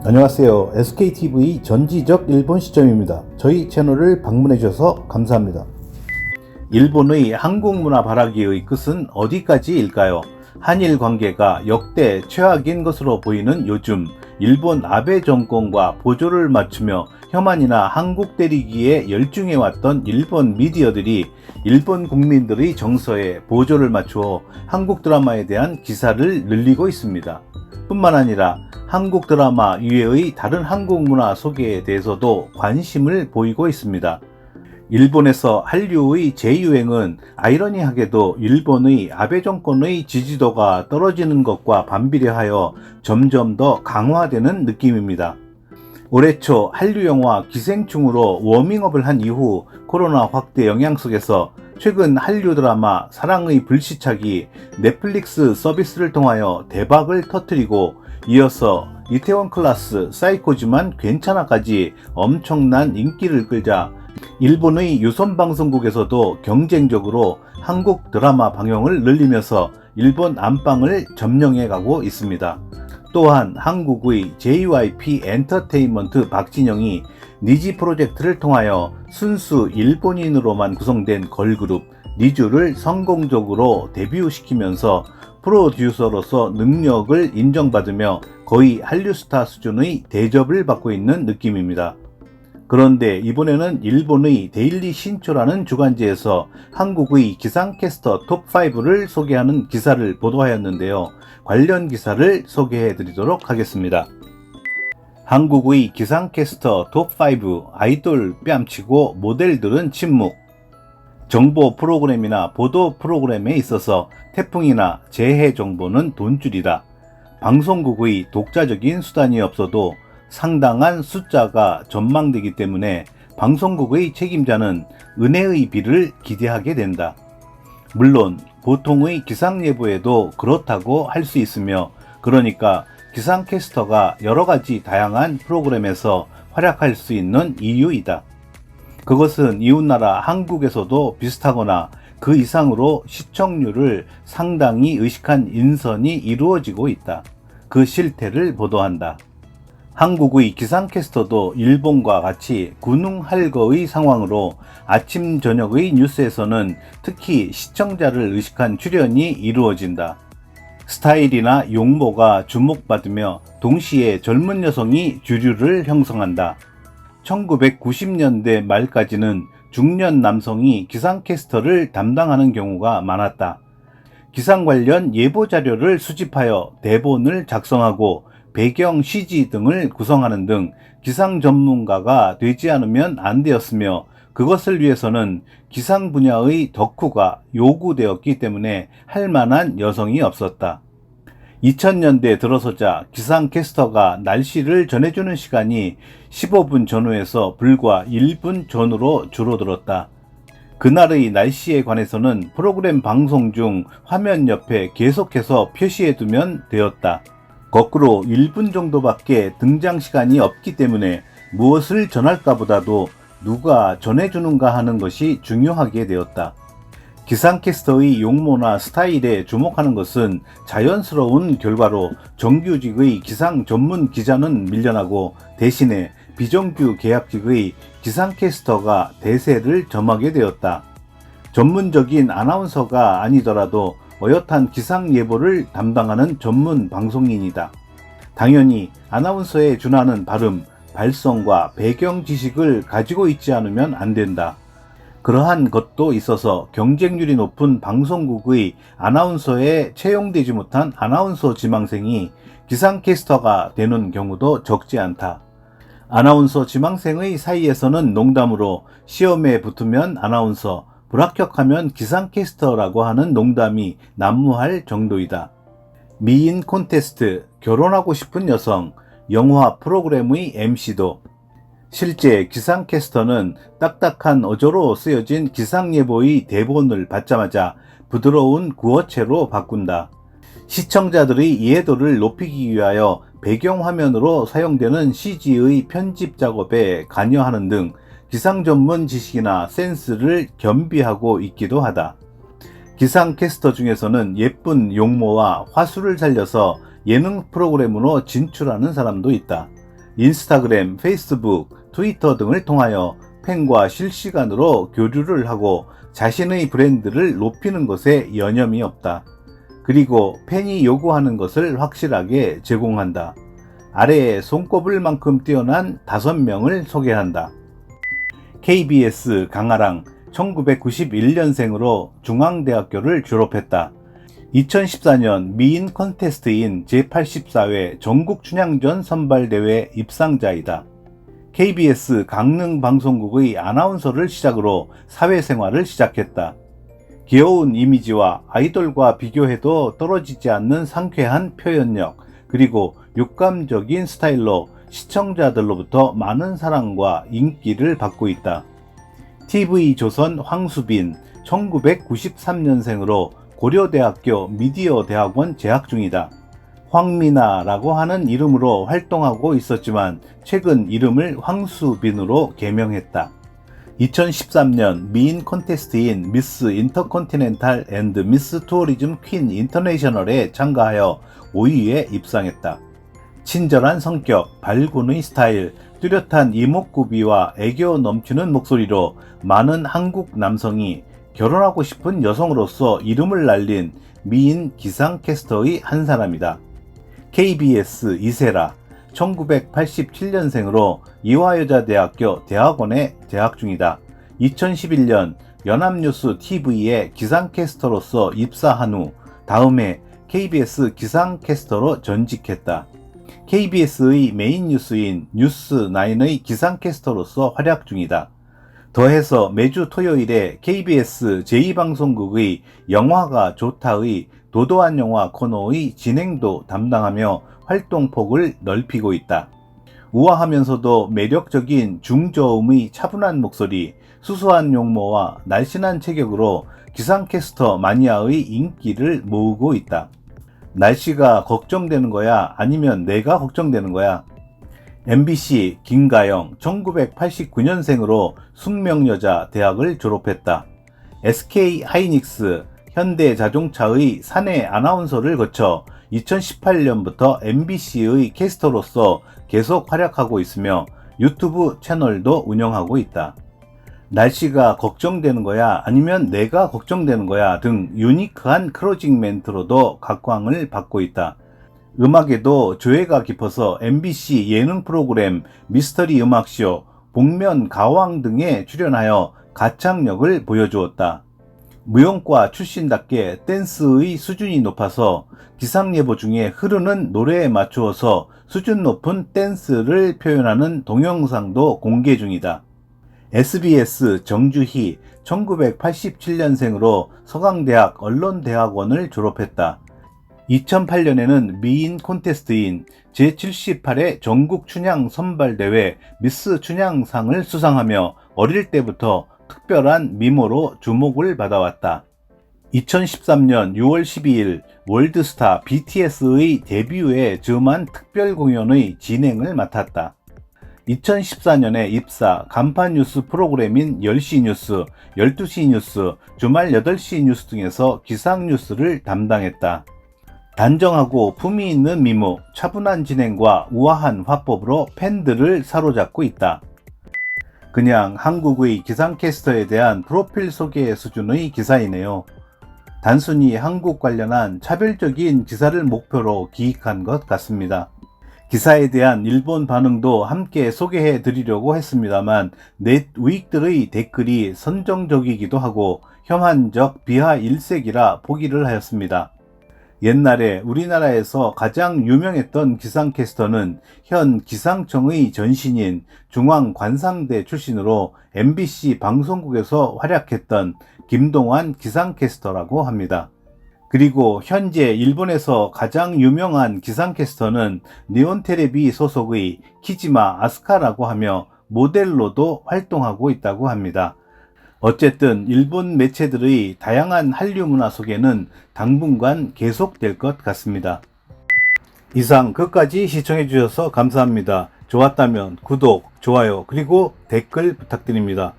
안녕하세요. SKTV 전지적 일본 시점입니다. 저희 채널을 방문해 주셔서 감사합니다. 일본의 한국 문화 발화기의 끝은 어디까지일까요? 한일 관계가 역대 최악인 것으로 보이는 요즘 일본 아베 정권과 보조를 맞추며 혐한이나 한국 때리기에 열중해왔던 일본 미디어들이 일본 국민들의 정서에 보조를 맞추어 한국 드라마에 대한 기사를 늘리고 있습니다. 뿐만 아니라 한국 드라마 이외의 다른 한국 문화 소개에 대해서도 관심을 보이고 있습니다. 일본에서 한류의 재유행은 아이러니하게도 일본의 아베 정권의 지지도가 떨어지는 것과 반비례하여 점점 더 강화되는 느낌입니다. 올해 초 한류 영화 기생충으로 워밍업을 한 이후 코로나 확대 영향 속에서 최근 한류 드라마 사랑의 불시착이 넷플릭스 서비스를 통하여 대박을 터뜨리고 이어서 이태원 클라스, 사이코지만 괜찮아까지 엄청난 인기를 끌자 일본의 유선방송국에서도 경쟁적으로 한국 드라마 방영을 늘리면서 일본 안방을 점령해 가고 있습니다. 또한 한국의 JYP 엔터테인먼트 박진영이 니지 프로젝트를 통하여 순수 일본인으로만 구성된 걸그룹 니쥬를 성공적으로 데뷔시키면서 프로듀서로서 능력을 인정받으며 거의 한류 스타 수준의 대접을 받고 있는 느낌입니다. 그런데 이번에는 일본의 데일리 신초라는 주간지에서 한국의 기상캐스터 톱5를 소개하는 기사를 보도하였는데요. 관련 기사를 소개해 드리도록 하겠습니다. 한국의 기상캐스터 톱5 아이돌 뺨치고 모델들은 침묵. 정보 프로그램이나 보도 프로그램에 있어서 태풍이나 재해 정보는 돈줄이다. 방송국의 독자적인 수단이 없어도 상당한 숫자가 전망되기 때문에 방송국의 책임자는 은혜의 비를 기대하게 된다. 물론 보통의 기상예보에도 그렇다고 할 수 있으며 그러니까 기상캐스터가 여러가지 다양한 프로그램에서 활약할 수 있는 이유이다. 그것은 이웃나라 한국에서도 비슷하거나 그 이상으로 시청률을 상당히 의식한 인선이 이루어지고 있다. 그 실태를 보도한다. 한국의 기상캐스터도 일본과 같이 군웅할거의 상황으로 아침 저녁의 뉴스에서는 특히 시청자를 의식한 출연이 이루어진다. 스타일이나 용모가 주목받으며 동시에 젊은 여성이 주류를 형성한다. 1990년대 말까지는 중년 남성이 기상캐스터를 담당하는 경우가 많았다. 기상 관련 예보 자료를 수집하여 대본을 작성하고 배경 CG 등을 구성하는 등 기상 전문가가 되지 않으면 안 되었으며 그것을 위해서는 기상 분야의 덕후가 요구되었기 때문에 할 만한 여성이 없었다. 2000년대 들어서자 기상캐스터가 날씨를 전해주는 시간이 15분 전후에서 불과 1분 전후로 줄어들었다. 그날의 날씨에 관해서는 프로그램 방송 중 화면 옆에 계속해서 표시해두면 되었다. 거꾸로 1분 정도밖에 등장 시간이 없기 때문에 무엇을 전할까 보다도 누가 전해주는가 하는 것이 중요하게 되었다. 기상캐스터의 용모나 스타일에 주목하는 것은 자연스러운 결과로 정규직의 기상 전문 기자는 밀려나고 대신에 비정규 계약직의 기상캐스터가 대세를 점하게 되었다. 전문적인 아나운서가 아니더라도 어엿한 기상 예보를 담당하는 전문 방송인이다. 당연히 아나운서에 준하는 발음, 발성과 배경 지식을 가지고 있지 않으면 안 된다. 그러한 것도 있어서 경쟁률이 높은 방송국의 아나운서에 채용되지 못한 아나운서 지망생이 기상캐스터가 되는 경우도 적지 않다. 아나운서 지망생의 사이에서는 농담으로 시험에 붙으면 아나운서, 불합격하면 기상캐스터라고 하는 농담이 난무할 정도이다. 미인 콘테스트, 결혼하고 싶은 여성, 영화 프로그램의 MC도 실제 기상캐스터는 딱딱한 어조로 쓰여진 기상예보의 대본을 받자마자 부드러운 구어체로 바꾼다. 시청자들의 이해도를 높이기 위하여 배경화면으로 사용되는 CG의 편집 작업에 관여하는 등 기상 전문 지식이나 센스를 겸비하고 있기도 하다. 기상캐스터 중에서는 예쁜 용모와 화술을 살려서 예능 프로그램으로 진출하는 사람도 있다. 인스타그램, 페이스북, 트위터 등을 통하여 팬과 실시간으로 교류를 하고 자신의 브랜드를 높이는 것에 여념이 없다. 그리고 팬이 요구하는 것을 확실하게 제공한다. 아래에 손꼽을 만큼 뛰어난 5명을 소개한다. KBS 강아랑 1991년생으로 중앙대학교를 졸업했다. 2014년 미인 콘테스트인 제84회 전국춘향전 선발대회 입상자이다. KBS 강릉방송국의 아나운서를 시작으로 사회생활을 시작했다. 귀여운 이미지와 아이돌과 비교해도 떨어지지 않는 상쾌한 표현력, 그리고 육감적인 스타일로 시청자들로부터 많은 사랑과 인기를 받고 있다. TV조선 황수빈 1993년생으로 고려대학교 미디어대학원 재학 중이다. 황미나라고 하는 이름으로 활동하고 있었지만 최근 이름을 황수빈으로 개명했다. 2013년 미인 콘테스트인 미스 인터컨티넨탈 앤드 미스 투어리즘 퀸 인터내셔널에 참가하여 5위에 입상했다. 친절한 성격, 발군의 스타일, 뚜렷한 이목구비와 애교 넘치는 목소리로 많은 한국 남성이 결혼하고 싶은 여성으로서 이름을 날린 미인 기상캐스터의 한 사람이다. KBS 이세라 1987년생으로 이화여자대학교 대학원에 재학 중이다. 2011년 연합뉴스 TV에 기상캐스터로서 입사한 후 다음해 KBS 기상캐스터로 전직했다. KBS의 메인 뉴스인 뉴스9의 기상캐스터로서 활약 중이다. 더해서 매주 토요일에 KBS 제2방송국의 영화가 좋다의 도도한 영화 코너의 진행도 담당하며 활동폭을 넓히고 있다. 우아하면서도 매력적인 중저음의 차분한 목소리, 수수한 용모와 날씬한 체격으로 기상캐스터 마니아의 인기를 모으고 있다. 날씨가 걱정되는 거야? 아니면 내가 걱정되는 거야? MBC 김가영 1989년생으로 숙명여자 대학을 졸업했다. SK 하이닉스 현대자동차의 사내 아나운서를 거쳐 2018년부터 MBC의 캐스터로서 계속 활약하고 있으며 유튜브 채널도 운영하고 있다. 날씨가 걱정되는 거야? 아니면 내가 걱정되는 거야? 등 유니크한 클로징 멘트로도 각광을 받고 있다. 음악에도 조예가 깊어서 MBC 예능 프로그램 미스터리 음악쇼, 복면 가왕 등에 출연하여 가창력을 보여주었다. 무용과 출신답게 댄스의 수준이 높아서 기상예보 중에 흐르는 노래에 맞추어서 수준 높은 댄스를 표현하는 동영상도 공개 중이다. SBS 정주희 1987년생으로 서강대학 언론대학원을 졸업했다. 2008년에는 미인 콘테스트인 제78회 전국춘향 선발대회 미스 춘향상을 수상하며 어릴 때부터 특별한 미모로 주목을 받아왔다. 2013년 6월 12일 월드스타 BTS의 데뷔에 즈음한 특별 공연의 진행을 맡았다. 2014년에 입사 간판 뉴스 프로그램인 10시 뉴스, 12시 뉴스, 주말 8시 뉴스 등에서 기상 뉴스를 담당했다. 단정하고 품위 있는 미모, 차분한 진행과 우아한 화법으로 팬들을 사로잡고 있다. 그냥 한국의 기상캐스터에 대한 프로필 소개 수준의 기사이네요. 단순히 한국 관련한 차별적인 기사를 목표로 기획한 것 같습니다. 기사에 대한 일본 반응도 함께 소개해 드리려고 했습니다만 넷 우익들의 댓글이 선정적이기도 하고 혐한적 비하일색이라 포기를 하였습니다. 옛날에 우리나라에서 가장 유명했던 기상캐스터는 현 기상청의 전신인 중앙관상대 출신으로 MBC 방송국에서 활약했던 김동완 기상캐스터라고 합니다. 그리고 현재 일본에서 가장 유명한 기상캐스터는 니온테레비 소속의 키지마 아스카라고 하며 모델로도 활동하고 있다고 합니다. 어쨌든 일본 매체들의 다양한 한류 문화 소개는 당분간 계속될 것 같습니다. 이상 끝까지 시청해 주셔서 감사합니다. 좋았다면 구독, 좋아요, 그리고 댓글 부탁드립니다.